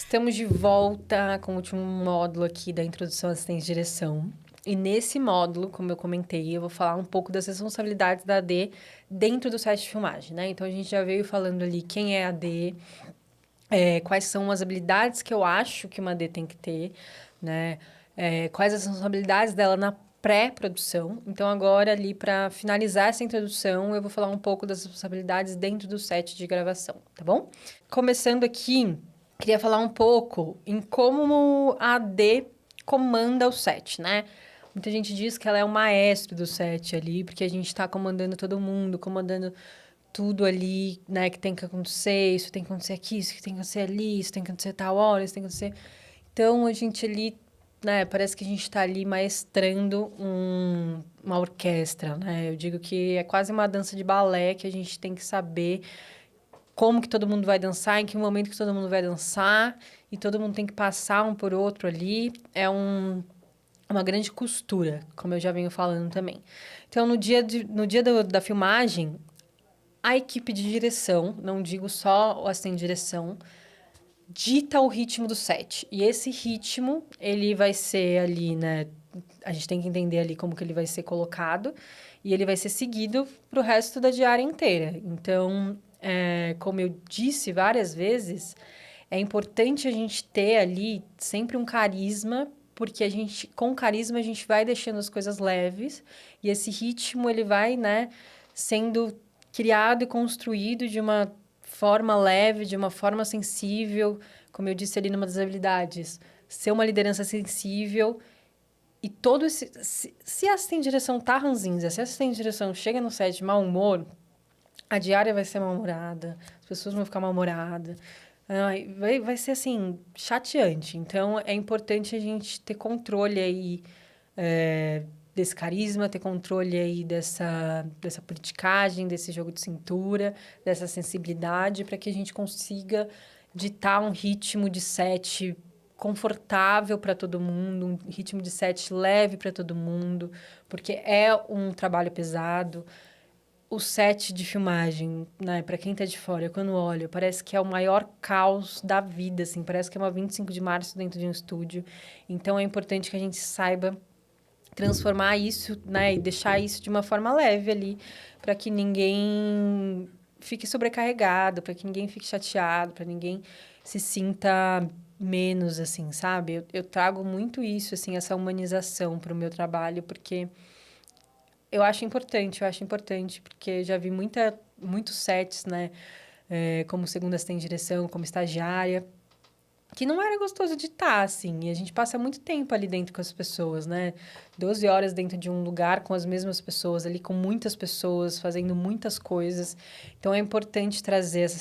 Estamos de volta com o último módulo aqui da introdução à assistência de direção. E nesse módulo, como eu comentei, eu vou falar um pouco das responsabilidades da AD dentro do set de filmagem, né? Então, a gente já veio falando ali quem é a AD, quais são as habilidades que eu acho que uma AD tem que ter, né? Quais as responsabilidades dela na pré-produção. Então, agora ali, para finalizar essa introdução, eu vou falar um pouco das responsabilidades dentro do set de gravação, tá bom? Começando aqui, queria falar um pouco em como a AD comanda o set, né? Muita gente diz que ela é o maestro do set ali, porque a gente está comandando todo mundo, comandando tudo ali, né, que tem que acontecer, isso tem que acontecer aqui, isso tem que acontecer ali, isso tem que acontecer tal hora, isso tem que acontecer... Então, a gente ali, né, parece que a gente está ali maestrando uma orquestra, né? Eu digo que é quase uma dança de balé que a gente tem que saber como que todo mundo vai dançar, em que momento que todo mundo vai dançar, e todo mundo tem que passar um por outro ali. É uma grande costura, como eu já venho falando também. Então, no dia da filmagem, a equipe de direção, não digo só o assistente de direção, dita o ritmo do set. E esse ritmo, ele vai ser ali, né? A gente tem que entender ali como que ele vai ser colocado. E ele vai ser seguido para o resto da diária inteira. Então, como eu disse várias vezes, é importante a gente ter ali sempre um carisma, porque com carisma, a gente vai deixando as coisas leves. E esse ritmo, ele vai, né, sendo criado e construído de uma forma leve, de uma forma sensível, como eu disse ali numa das habilidades, ser uma liderança sensível e todo esse... Se a assistente de direção tá ranzinza, se a assistente de direção chega no set de mau humor, a diária vai ser mal-humorada, as pessoas vão ficar mal-humoradas, vai ser, assim, chateante. Então, é importante a gente ter controle aí desse carisma, ter controle aí dessa politicagem, desse jogo de cintura, dessa sensibilidade, para que a gente consiga ditar um ritmo de set confortável para todo mundo, um ritmo de set leve para todo mundo, porque é um trabalho pesado. O set de filmagem, né, para quem tá de fora, quando olha, parece que é o maior caos da vida, assim, parece que é uma 25 de março dentro de um estúdio. Então é importante que a gente saiba transformar isso, né, e deixar isso de uma forma leve ali, para que ninguém fique sobrecarregado, para que ninguém fique chateado, para ninguém se sinta menos, assim, sabe? Eu trago muito isso, assim, essa humanização para o meu trabalho, porque eu acho importante, porque já vi muitos sets, né, como segunda assistente de direção, como estagiária, que não era gostoso de estar, assim. E a gente passa muito tempo ali dentro com as pessoas, né? 12 horas dentro de um lugar com as mesmas pessoas, ali com muitas pessoas, fazendo muitas coisas. Então, é importante trazer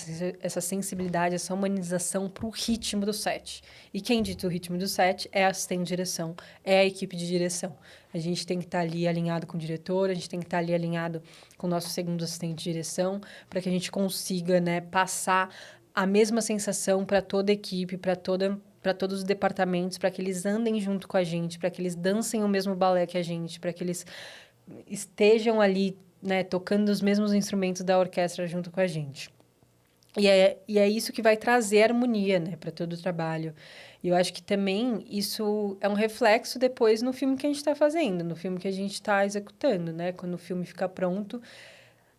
essa sensibilidade, essa humanização para o ritmo do set. E quem dita o ritmo do set é a assistente de direção, é a equipe de direção. A gente tem que estar ali alinhado com o diretor, a gente tem que estar ali alinhado com o nosso segundo assistente de direção, para que a gente consiga, né, passar a mesma sensação para toda a equipe, para todos os departamentos, para que eles andem junto com a gente, para que eles dancem o mesmo balé que a gente, para que eles estejam ali, né, tocando os mesmos instrumentos da orquestra junto com a gente. E é isso que vai trazer harmonia, né, para todo o trabalho. E eu acho que também isso é um reflexo depois no filme que a gente está fazendo, no filme que a gente está executando, né? Quando o filme fica pronto,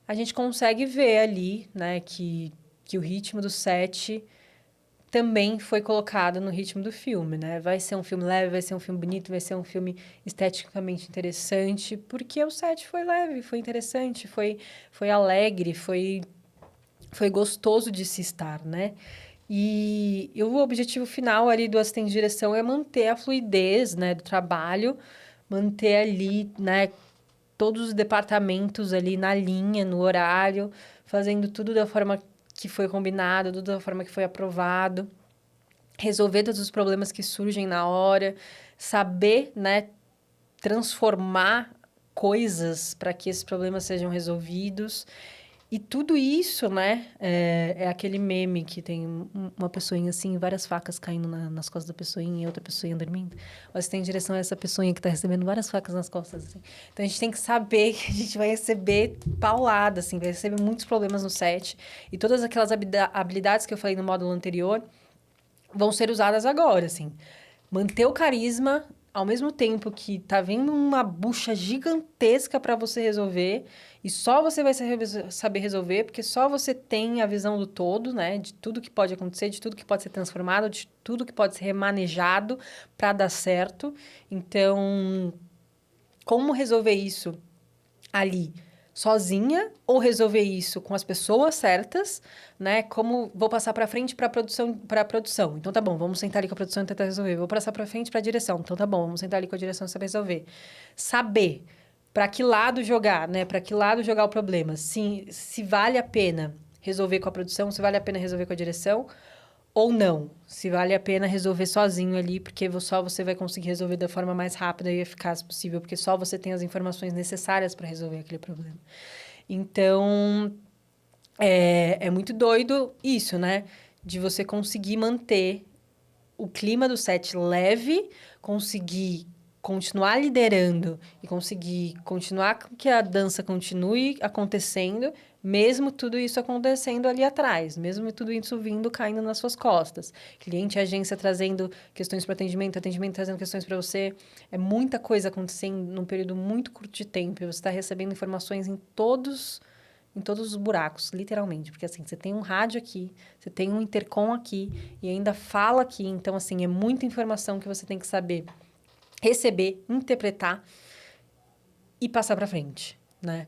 a gente consegue ver ali, né, que o ritmo do set também foi colocado no ritmo do filme, né? Vai ser um filme leve, vai ser um filme bonito, vai ser um filme esteticamente interessante, porque o set foi leve, foi interessante, foi alegre, foi gostoso de se estar, né? E o objetivo final ali do assistente de direção é manter a fluidez, né, do trabalho, manter ali, né, todos os departamentos ali na linha, no horário, fazendo tudo da forma que foi combinado, tudo da forma que foi aprovado, resolver todos os problemas que surgem na hora, saber, né, transformar coisas para que esses problemas sejam resolvidos. E tudo isso, né, é aquele meme que tem uma pessoinha assim, várias facas caindo nas costas da pessoinha e outra pessoinha dormindo. Mas tem direção a essa pessoinha que está recebendo várias facas nas costas, assim. Então, a gente tem que saber que a gente vai receber paulada, assim, vai receber muitos problemas no set. E todas aquelas habilidades que eu falei no módulo anterior, vão ser usadas agora, assim. Manter o carisma ao mesmo tempo que tá vendo uma bucha gigantesca para você resolver e só você vai saber resolver porque só você tem a visão do todo, né, de tudo que pode acontecer, de tudo que pode ser transformado, de tudo que pode ser remanejado para dar certo. Então, como resolver isso ali sozinha ou resolver isso com as pessoas certas, né? Como vou passar para frente para produção. Então tá bom, vamos sentar ali com a produção e tentar resolver. Vou passar para frente para a direção. Então tá bom, vamos sentar ali com a direção e saber resolver. Saber para que lado jogar, né? Para que lado jogar o problema. Se vale a pena resolver com a produção, se vale a pena resolver com a direção, ou não, se vale a pena resolver sozinho ali, porque só você vai conseguir resolver da forma mais rápida e eficaz possível, porque só você tem as informações necessárias para resolver aquele problema. Então, é muito doido isso, né? De você conseguir manter o clima do set leve, conseguir continuar liderando e conseguir continuar com que a dança continue acontecendo, mesmo tudo isso acontecendo ali atrás, mesmo tudo isso vindo caindo nas suas costas. Cliente e agência trazendo questões para atendimento, atendimento trazendo questões para você. É muita coisa acontecendo num período muito curto de tempo. Você está recebendo informações em todos os buracos, literalmente. Porque, assim, você tem um rádio aqui, você tem um intercom aqui e ainda fala aqui. Então, assim, é muita informação que você tem que saber receber, interpretar e passar para frente, né?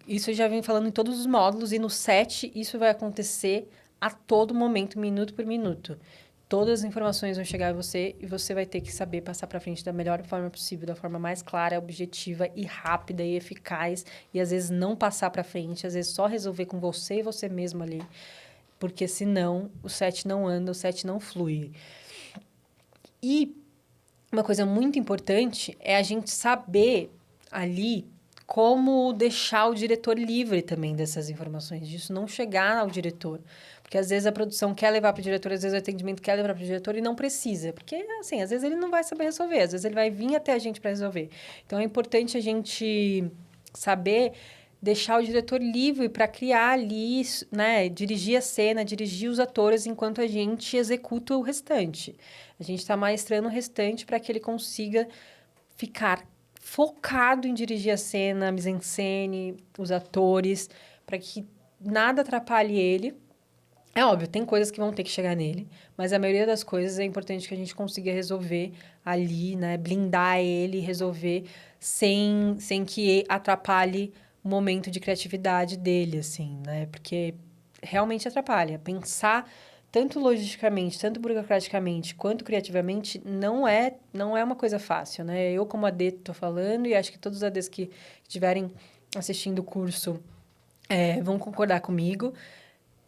Isso eu já vem falando em todos os módulos e no set isso vai acontecer a todo momento, minuto por minuto. Todas as informações vão chegar a você e você vai ter que saber passar para frente da melhor forma possível, da forma mais clara, objetiva e rápida e eficaz. E às vezes não passar para frente, às vezes só resolver com você e você mesmo ali. Porque senão o set não anda, o set não flui. E uma coisa muito importante é a gente saber ali como deixar o diretor livre também dessas informações, disso não chegar ao diretor. Porque às vezes a produção quer levar para o diretor, às vezes o atendimento quer levar para o diretor e não precisa. Porque, assim, às vezes ele não vai saber resolver, às vezes ele vai vir até a gente para resolver. Então é importante a gente saber deixar o diretor livre para criar ali, né, dirigir a cena, dirigir os atores enquanto a gente executa o restante. A gente está maestrando o restante para que ele consiga ficar focado em dirigir a cena, a mise-en-scène, os atores, para que nada atrapalhe ele. É óbvio, tem coisas que vão ter que chegar nele, mas a maioria das coisas é importante que a gente consiga resolver ali, né? Blindar ele, resolver sem que atrapalhe o momento de criatividade dele, assim, né? Porque realmente atrapalha. Pensar tanto logisticamente, tanto burocraticamente, quanto criativamente, não é uma coisa fácil, né? Eu, como AD, estou falando, e acho que todos os ADs que estiverem assistindo o curso vão concordar comigo.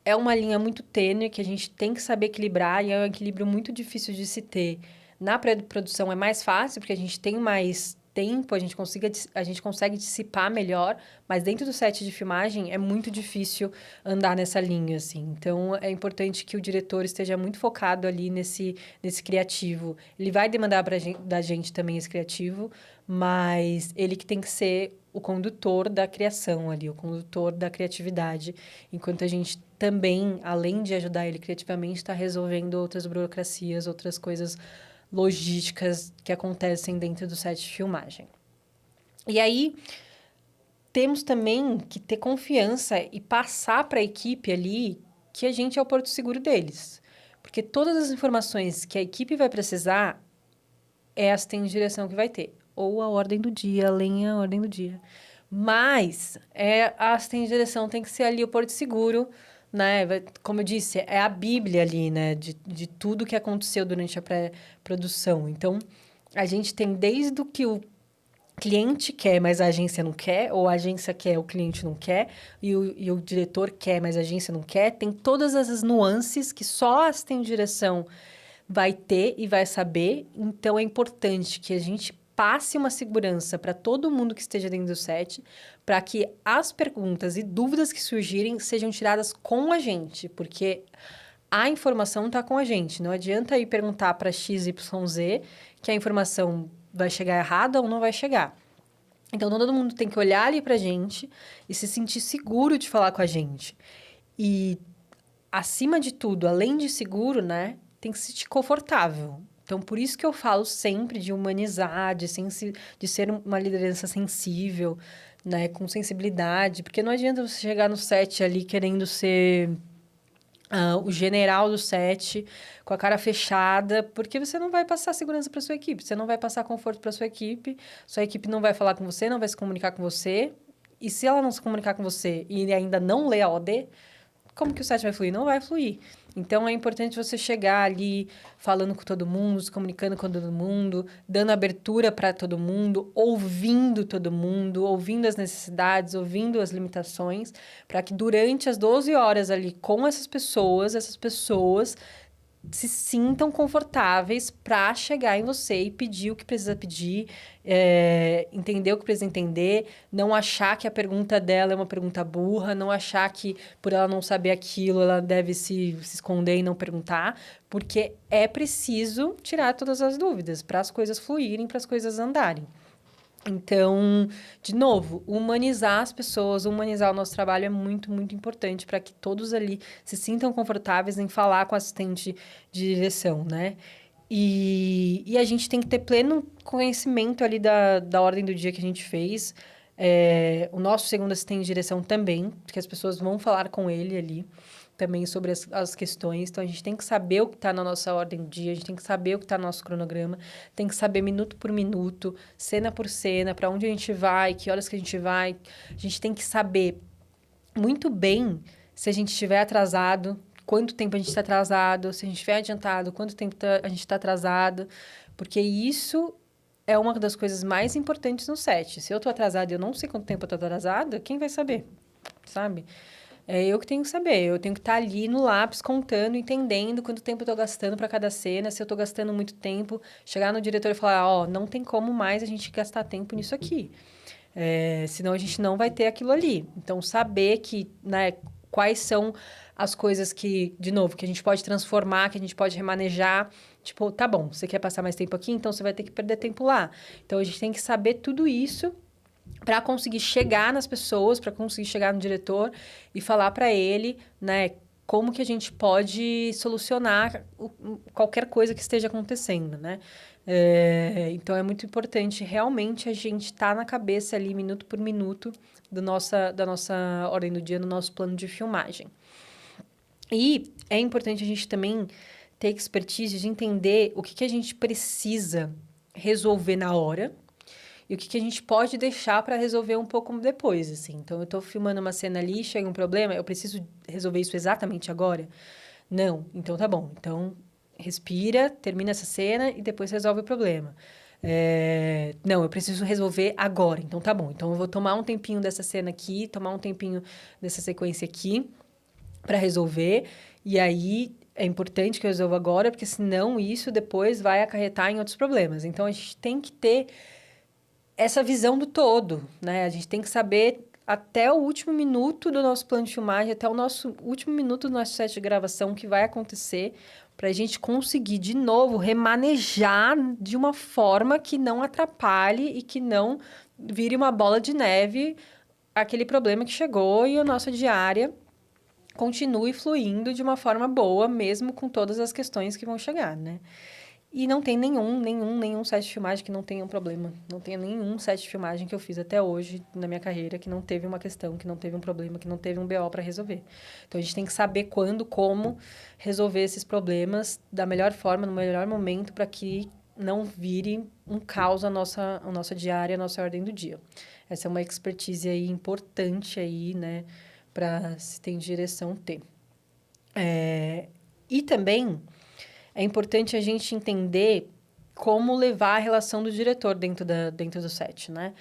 É uma linha muito tênue que a gente tem que saber equilibrar e é um equilíbrio muito difícil de se ter. Na pré-produção é mais fácil, porque a gente tem mais tempo, a gente consegue dissipar melhor, mas dentro do set de filmagem é muito difícil andar nessa linha, assim. Então, é importante que o diretor esteja muito focado ali nesse criativo. Ele vai demandar da gente também esse criativo, mas ele que tem que ser o condutor da criação ali, o condutor da criatividade, enquanto a gente também, além de ajudar ele criativamente, está resolvendo outras burocracias, outras coisas logísticas que acontecem dentro do set de filmagem. E aí, temos também que ter confiança e passar para a equipe ali que a gente é o porto seguro deles. Porque todas as informações que a equipe vai precisar, é a assistente de direção que vai ter. Ou a ordem do dia, além a ordem do dia. Mas a assistente de direção tem que ser ali o porto seguro, né? Como eu disse, é a Bíblia ali, né? De tudo que aconteceu durante a pré-produção. Então, a gente tem desde o que o cliente quer, mas a agência não quer, ou a agência quer, o cliente não quer, e o diretor quer, mas a agência não quer. Tem todas essas nuances que só a assistente de direção vai ter e vai saber. Então, é importante que a gente passe uma segurança para todo mundo que esteja dentro do set, para que as perguntas e dúvidas que surgirem sejam tiradas com a gente, porque a informação está com a gente. Não adianta ir perguntar para XYZ que a informação vai chegar errada ou não vai chegar. Então, todo mundo tem que olhar ali para a gente e se sentir seguro de falar com a gente. E acima de tudo, além de seguro, né, tem que se sentir confortável. Então, por isso que eu falo sempre de humanizar, de ser uma liderança sensível, né, com sensibilidade, porque não adianta você chegar no set ali querendo ser o general do set, com a cara fechada, porque você não vai passar segurança para sua equipe, você não vai passar conforto para sua equipe não vai falar com você, não vai se comunicar com você, e se ela não se comunicar com você e ainda não lê a OD, como que o site vai fluir? Não vai fluir. Então, é importante você chegar ali falando com todo mundo, se comunicando com todo mundo, dando abertura para todo mundo, ouvindo as necessidades, ouvindo as limitações, para que durante as 12 horas ali com essas pessoas se sintam confortáveis para chegar em você e pedir o que precisa pedir, entender o que precisa entender, não achar que a pergunta dela é uma pergunta burra, não achar que por ela não saber aquilo, ela deve se esconder e não perguntar, porque é preciso tirar todas as dúvidas para as coisas fluírem, para as coisas andarem. Então, de novo, humanizar as pessoas, humanizar o nosso trabalho é muito, muito importante para que todos ali se sintam confortáveis em falar com o assistente de direção, né? E a gente tem que ter pleno conhecimento ali da ordem do dia que a gente fez. O nosso segundo assistente de direção também, porque as pessoas vão falar com ele ali também sobre as questões. Então, a gente tem que saber o que está na nossa ordem do dia, a gente tem que saber o que está no nosso cronograma, tem que saber minuto por minuto, cena por cena, para onde a gente vai, que horas que a gente vai. A gente tem que saber muito bem se a gente estiver atrasado, quanto tempo a gente está atrasado, se a gente estiver adiantado, quanto tempo a gente está atrasado, porque isso é uma das coisas mais importantes no set. Se eu estou atrasada e eu não sei quanto tempo eu estou atrasada, quem vai saber, sabe? É eu que tenho que saber, eu tenho que estar ali no lápis contando, entendendo quanto tempo eu estou gastando para cada cena, se eu estou gastando muito tempo, chegar no diretor e falar, ó, não tem como mais a gente gastar tempo nisso aqui. Senão a gente não vai ter aquilo ali. Então, saber que, né, quais são as coisas que, de novo, que a gente pode transformar, que a gente pode remanejar. Tipo, tá bom, você quer passar mais tempo aqui, então você vai ter que perder tempo lá. Então, a gente tem que saber tudo isso para conseguir chegar nas pessoas, para conseguir chegar no diretor e falar para ele, né, como que a gente pode solucionar qualquer coisa que esteja acontecendo, né? Então, é muito importante realmente a gente estar na cabeça ali, minuto por minuto, da nossa ordem do dia, no nosso plano de filmagem. E é importante a gente também ter expertise de entender o que a gente precisa resolver na hora, e o que a gente pode deixar para resolver um pouco depois, assim. Então, eu estou filmando uma cena ali, chega um problema, eu preciso resolver isso exatamente agora? Não. Então, tá bom. Então, respira, termina essa cena e depois resolve o problema. Não, eu preciso resolver agora. Então, tá bom. Então, eu vou tomar um tempinho dessa cena aqui, tomar um tempinho dessa sequência aqui para resolver. E aí, é importante que eu resolva agora, porque senão isso depois vai acarretar em outros problemas. Então, a gente tem que ter essa visão do todo, né? A gente tem que saber até o último minuto do nosso plano de filmagem, até o nosso último minuto do nosso set de gravação, o que vai acontecer, para a gente conseguir, de novo, remanejar de uma forma que não atrapalhe e que não vire uma bola de neve aquele problema que chegou e a nossa diária continue fluindo de uma forma boa, mesmo com todas as questões que vão chegar, né? E não tem nenhum set de filmagem que não tenha um problema. Não tem nenhum set de filmagem que eu fiz até hoje na minha carreira que não teve uma questão, que não teve um problema, que não teve um BO para resolver. Então, a gente tem que saber quando, como resolver esses problemas da melhor forma, no melhor momento, para que não vire um caos a nossa diária, a nossa ordem do dia. Essa é uma expertise aí importante aí, né, para se ter direção ter. E também é importante a gente entender como levar a relação do diretor dentro do set, né?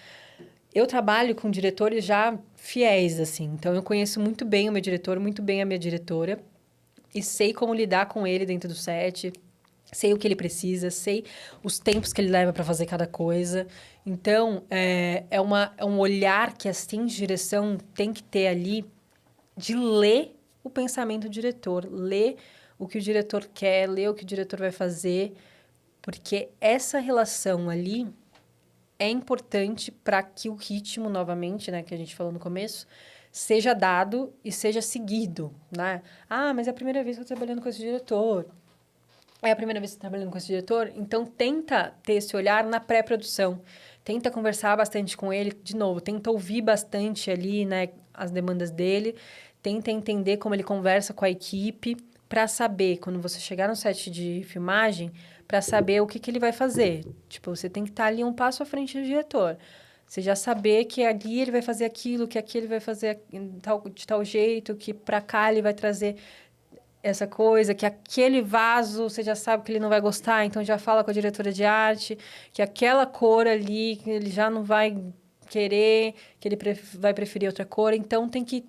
Eu trabalho com diretores já fiéis, assim. Então, eu conheço muito bem o meu diretor, muito bem a minha diretora. E sei como lidar com ele dentro do set. Sei o que ele precisa, sei os tempos que ele leva para fazer cada coisa. Então, é um olhar que a assistente de direção tem que ter ali de ler o pensamento do diretor, ler o que o diretor quer, ler o que o diretor vai fazer, porque essa relação ali é importante para que o ritmo, novamente, né, que a gente falou no começo, seja dado e seja seguido, né? Ah, mas é a primeira vez que eu estou trabalhando com esse diretor. É a primeira vez que você está trabalhando com esse diretor? Então, tenta ter esse olhar na pré-produção. Tenta conversar bastante com ele, de novo, tenta ouvir bastante ali, né, as demandas dele, tenta entender como ele conversa com a equipe, para saber, quando você chegar no set de filmagem, para saber o que, que ele vai fazer. Tipo, você tem que estar ali um passo à frente do diretor. Você já saber que ali ele vai fazer aquilo, que aqui ele vai fazer de tal jeito, que para cá ele vai trazer essa coisa, que aquele vaso você já sabe que ele não vai gostar, então já fala com a diretora de arte, que aquela cor ali que ele já não vai querer, que ele vai preferir outra cor, então tem que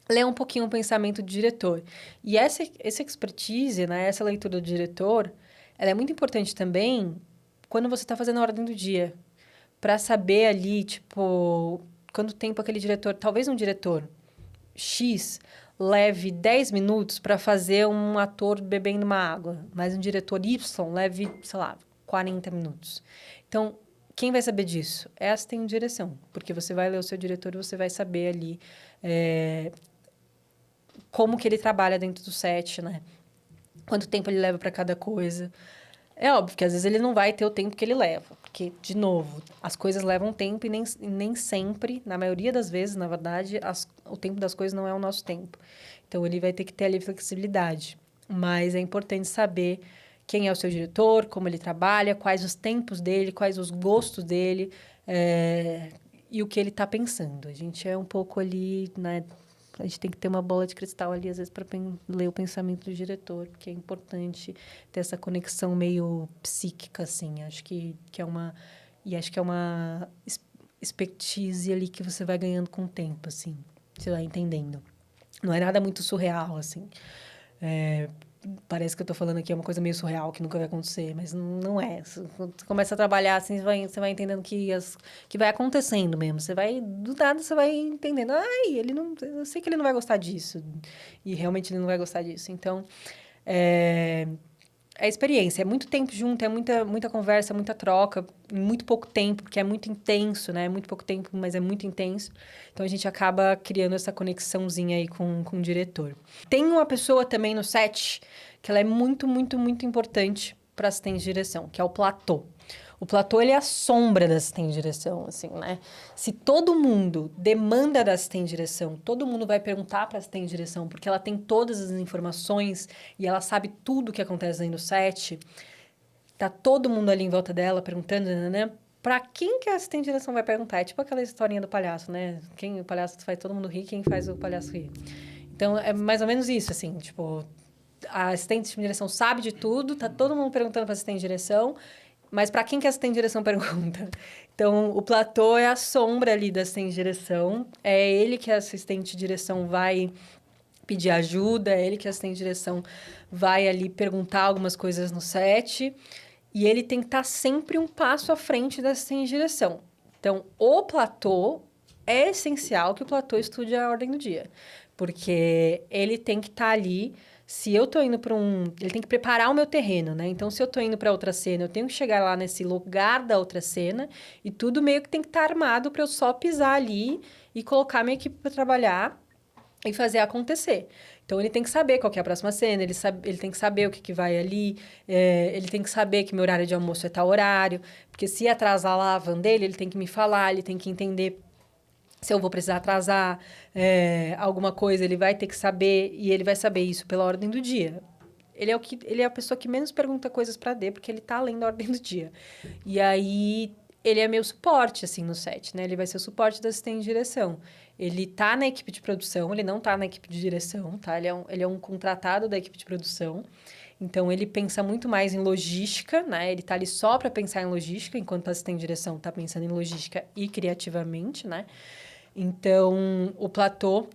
ler um pouquinho o pensamento do diretor. E essa expertise, né, essa leitura do diretor, ela é muito importante também quando você está fazendo a ordem do dia, para saber ali, tipo, quanto tempo aquele diretor, talvez um diretor X leve 10 minutos para fazer um ator bebendo uma água, mas um diretor Y leve, sei lá, 40 minutos. Então, quem vai saber disso? É assistente de direção, porque você vai ler o seu diretor e você vai saber ali como que ele trabalha dentro do set, né? Quanto tempo ele leva para cada coisa. É óbvio que às vezes ele não vai ter o tempo que ele leva, porque, de novo, as coisas levam tempo e nem sempre, na maioria das vezes, na verdade, o tempo das coisas não é o nosso tempo. Então, ele vai ter que ter ali flexibilidade. Mas é importante saber quem é o seu diretor, como ele trabalha, quais os tempos dele, quais os gostos dele, e o que ele está pensando. A gente é um pouco ali, né? A gente tem que ter uma bola de cristal ali, às vezes, para ler o pensamento do diretor, porque é importante ter essa conexão meio psíquica, assim. Acho que é uma... E acho que é uma expertise ali que você vai ganhando com o tempo, assim. Você vai entendendo. Não é nada muito surreal, assim. Parece que eu estou falando aqui é uma coisa meio surreal, que nunca vai acontecer, mas não é. Quando você começa a trabalhar assim, você vai entendendo que vai acontecendo mesmo. Você vai, do nada, você vai entendendo. Ai, ele não... Eu sei que ele não vai gostar disso. E realmente ele não vai gostar disso. Então, é experiência, é muito tempo junto, é muita conversa, muita troca, em muito pouco tempo, porque é muito intenso, né? É muito pouco tempo, mas é muito intenso. Então, a gente acaba criando essa conexãozinha aí com o diretor. Tem uma pessoa também no set que ela é muito, muito, muito importante para assistente de direção, que é o platô. O platô, ele é a sombra da assistente de direção, assim, né? Se todo mundo demanda da assistente de direção, todo mundo vai perguntar para a assistente de direção, porque ela tem todas as informações e ela sabe tudo o que acontece aí no set, tá todo mundo ali em volta dela perguntando, né? Para quem que a assistente de direção vai perguntar? É tipo aquela historinha do palhaço, né? Quem o palhaço faz todo mundo rir, quem faz o palhaço rir. Então, é mais ou menos isso, assim, tipo, a assistente de direção sabe de tudo, tá todo mundo perguntando para assistente de direção, mas para quem que a assistente de direção pergunta? Então, o platô é a sombra ali da assistente de direção. É ele que a assistente de direção vai pedir ajuda, é ele que a assistente de direção vai ali perguntar algumas coisas no set. E ele tem que estar sempre um passo à frente da assistente de direção. Então, o platô é essencial que o platô estude a ordem do dia. Porque ele tem que estar ali. Se eu tô indo para um... Ele tem que preparar o meu terreno, né? Então, se eu tô indo para outra cena, eu tenho que chegar lá nesse lugar da outra cena e tudo meio que tem que estar armado para eu só pisar ali e colocar minha equipe para trabalhar e fazer acontecer. Então, ele tem que saber qual que é a próxima cena, ele tem que saber o que vai ali, ele tem que saber que meu horário de almoço é tal horário, porque se atrasar lá a van dele, ele tem que me falar, ele tem que entender se eu vou precisar atrasar alguma coisa, ele vai ter que saber, e ele vai saber isso pela ordem do dia. Ele é a pessoa que menos pergunta coisas para D, porque ele tá além da ordem do dia. E aí, ele é meu suporte, assim, no set, né? Ele vai ser o suporte da assistente de direção. Ele tá na equipe de produção, ele não tá na equipe de direção, tá? Ele é um contratado da equipe de produção. Então, ele pensa muito mais em logística, né? Ele tá ali só para pensar em logística, enquanto a assistente de direção tá pensando em logística e criativamente, né? Então, o platô,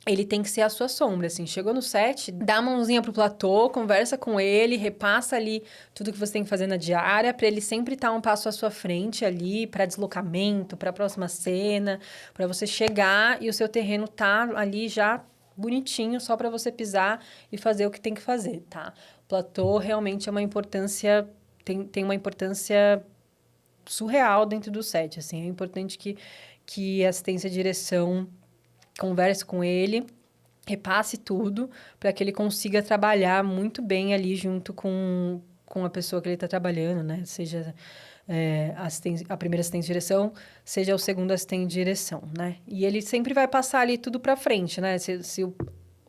ele tem que ser a sua sombra, assim. Chegou no set, dá a mãozinha pro platô, conversa com ele, repassa ali tudo que você tem que fazer na diária, para ele sempre estar um passo à sua frente ali, para deslocamento, para a próxima cena, para você chegar e o seu terreno tá ali já bonitinho, só para você pisar e fazer o que tem que fazer, tá? O platô realmente é uma importância, tem uma importância surreal dentro do set, assim. É importante que a assistência de direção converse com ele, repasse tudo, para que ele consiga trabalhar muito bem ali junto com a pessoa que ele está trabalhando, né? Seja a primeira assistente de direção, seja o segundo assistente de direção, né? E ele sempre vai passar ali tudo para frente, né? Se o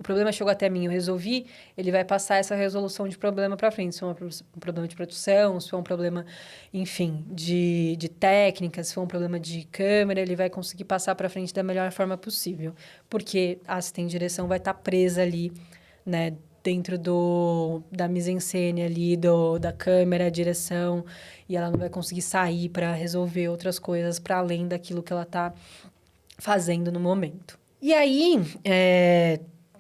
problema chegou até mim, eu resolvi, ele vai passar essa resolução de problema para frente. Se for um problema de produção, se for um problema, enfim, de técnica, se for um problema de câmera, ele vai conseguir passar para frente da melhor forma possível. Porque a assistente de direção vai estar presa ali, né? Dentro da mise-en-scène ali, da câmera, direção, e ela não vai conseguir sair para resolver outras coisas para além daquilo que ela está fazendo no momento. E aí,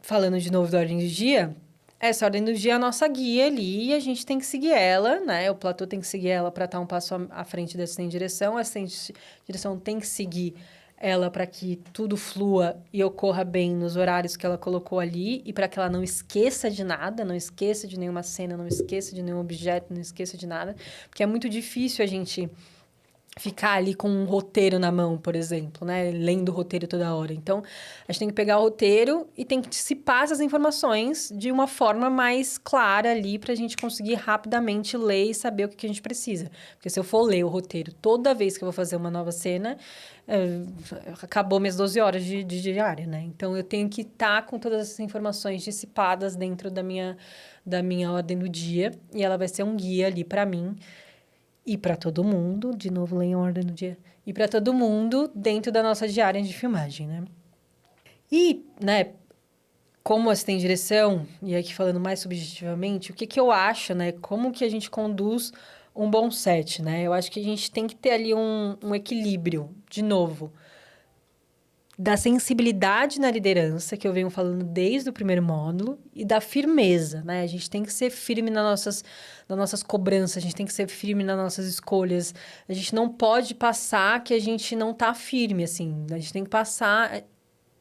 falando de novo da ordem do dia, essa ordem do dia é a nossa guia ali e a gente tem que seguir ela, né? O platô tem que seguir ela para estar um passo à frente da assistente de direção. A assistente de direção tem que seguir ela para que tudo flua e ocorra bem nos horários que ela colocou ali e para que ela não esqueça de nada, não esqueça de nenhuma cena, não esqueça de nenhum objeto, não esqueça de nada, porque é muito difícil a gente ficar ali com um roteiro na mão, por exemplo, né? Lendo o roteiro toda hora. Então, a gente tem que pegar o roteiro e tem que dissipar essas informações de uma forma mais clara ali para a gente conseguir rapidamente ler e saber o que a gente precisa. Porque se eu for ler o roteiro toda vez que eu vou fazer uma nova cena, acabou minhas 12 horas de diária, né? Então, eu tenho que estar com todas essas informações dissipadas dentro da minha ordem do dia e ela vai ser um guia ali para mim e para todo mundo, de novo, leiam a ordem do dia, e para todo mundo dentro da nossa diária de filmagem, né? E, né, como assistente de direção, e aqui falando mais subjetivamente, o que eu acho, né? Como que a gente conduz um bom set, né? Eu acho que a gente tem que ter ali um equilíbrio, de novo, da sensibilidade na liderança, que eu venho falando desde o primeiro módulo, e da firmeza, né? A gente tem que ser firme nas nossas cobranças, a gente tem que ser firme nas nossas escolhas. A gente não pode passar que a gente não tá firme, assim. A gente tem que passar...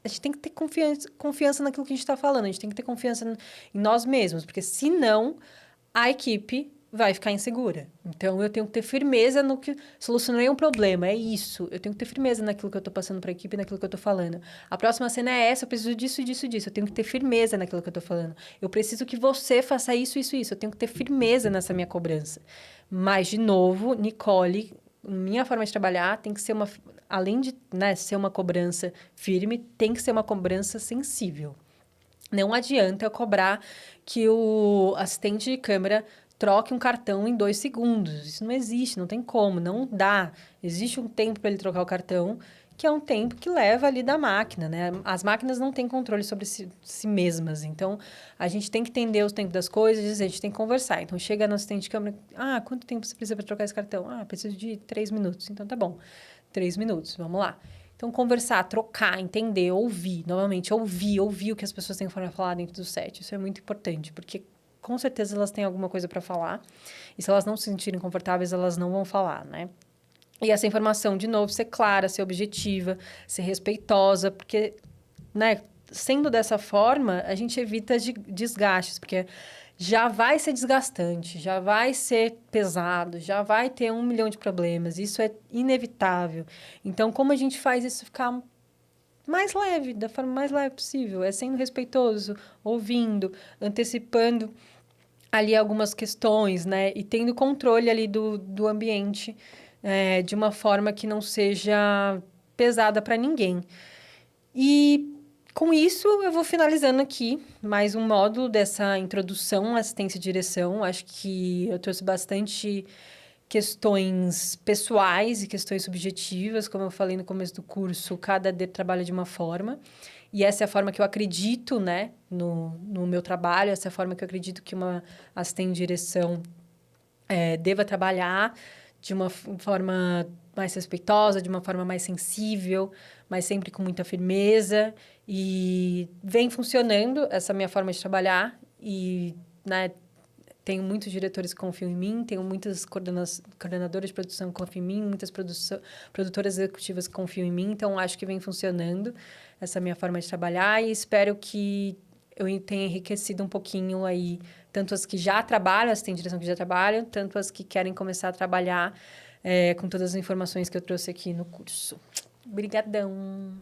A gente tem que ter confiança naquilo que a gente está falando, a gente tem que ter confiança em nós mesmos, porque senão a equipe vai ficar insegura. Então, eu tenho que ter firmeza no que... Solucionei um problema, é isso. Eu tenho que ter firmeza naquilo que eu estou passando para a equipe, naquilo que eu estou falando. A próxima cena é essa, eu preciso disso, disso, disso. Eu tenho que ter firmeza naquilo que eu estou falando. Eu preciso que você faça isso, isso, isso. Eu tenho que ter firmeza nessa minha cobrança. Mas, de novo, Nicole, minha forma de trabalhar tem que ser uma... Além de, né, ser uma cobrança firme, tem que ser uma cobrança sensível. Não adianta eu cobrar que o assistente de câmera troque um cartão em 2 segundos. Isso não existe, não tem como, não dá. Existe um tempo para ele trocar o cartão, que é um tempo que leva ali da máquina, né? As máquinas não têm controle sobre si mesmas. Então, a gente tem que entender os tempos das coisas, a gente tem que conversar. Então, chega no assistente de câmera, quanto tempo você precisa para trocar esse cartão? Preciso de 3 minutos. Então, tá bom, 3 minutos, vamos lá. Então, conversar, trocar, entender, ouvir, novamente, ouvir o que as pessoas têm para falar dentro do set. Isso é muito importante, porque com certeza elas têm alguma coisa para falar. E se elas não se sentirem confortáveis, elas não vão falar, né? E essa informação, de novo, ser clara, ser objetiva, ser respeitosa, porque, né, sendo dessa forma, a gente evita desgastes, porque já vai ser desgastante, já vai ser pesado, já vai ter 1 milhão de problemas. Isso é inevitável. Então, como a gente faz isso ficar mais leve, da forma mais leve possível? É sendo respeitoso, ouvindo, antecipando ali algumas questões, né? E tendo controle ali do ambiente de uma forma que não seja pesada para ninguém. E com isso, eu vou finalizando aqui mais um módulo dessa introdução à assistência de direção. Acho que eu trouxe bastante questões pessoais e questões subjetivas. Como eu falei no começo do curso, cada AD trabalha de uma forma. E essa é a forma que eu acredito, né, no meu trabalho. Essa é a forma que eu acredito que uma assistente de direção deva trabalhar de uma forma mais respeitosa, de uma forma mais sensível, mas sempre com muita firmeza. E vem funcionando essa minha forma de trabalhar. E, né, tenho muitos diretores que confiam em mim, tenho muitas coordenadoras de produção que confiam em mim, muitas produtoras executivas que confiam em mim. Então, acho que vem funcionando essa minha forma de trabalhar e espero que eu tenha enriquecido um pouquinho aí, tanto as que já trabalham, as que têm direção que já trabalham, tanto as que querem começar a trabalhar com todas as informações que eu trouxe aqui no curso. Obrigadão!